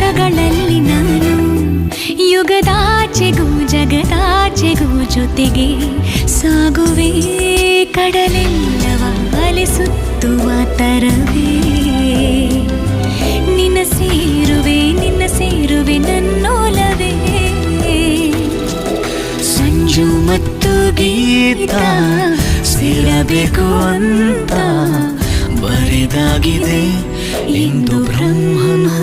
ಯುಗಗಳಲ್ಲಿ ನಾನು ಯುಗದಾಚೆಗೂ ಜಗದಾಚೆಗೂ ಜೊತೆಗೆ ಸಾಗುವೆ ಕಡಲೆಲ್ಲವ ಅಲಿಸುತ್ತುವ ತರವೇ ನಿನ್ನ ಸೇರುವೆ ನನ್ನೋಲವೇ ಸಂಜು ಮತ್ತು ಗೀತ ಸೇರಬೇಕು ಅಂತ ಬರೆದಾಗಿದೆ ಇಂದು ಬ್ರಹ್ಮನು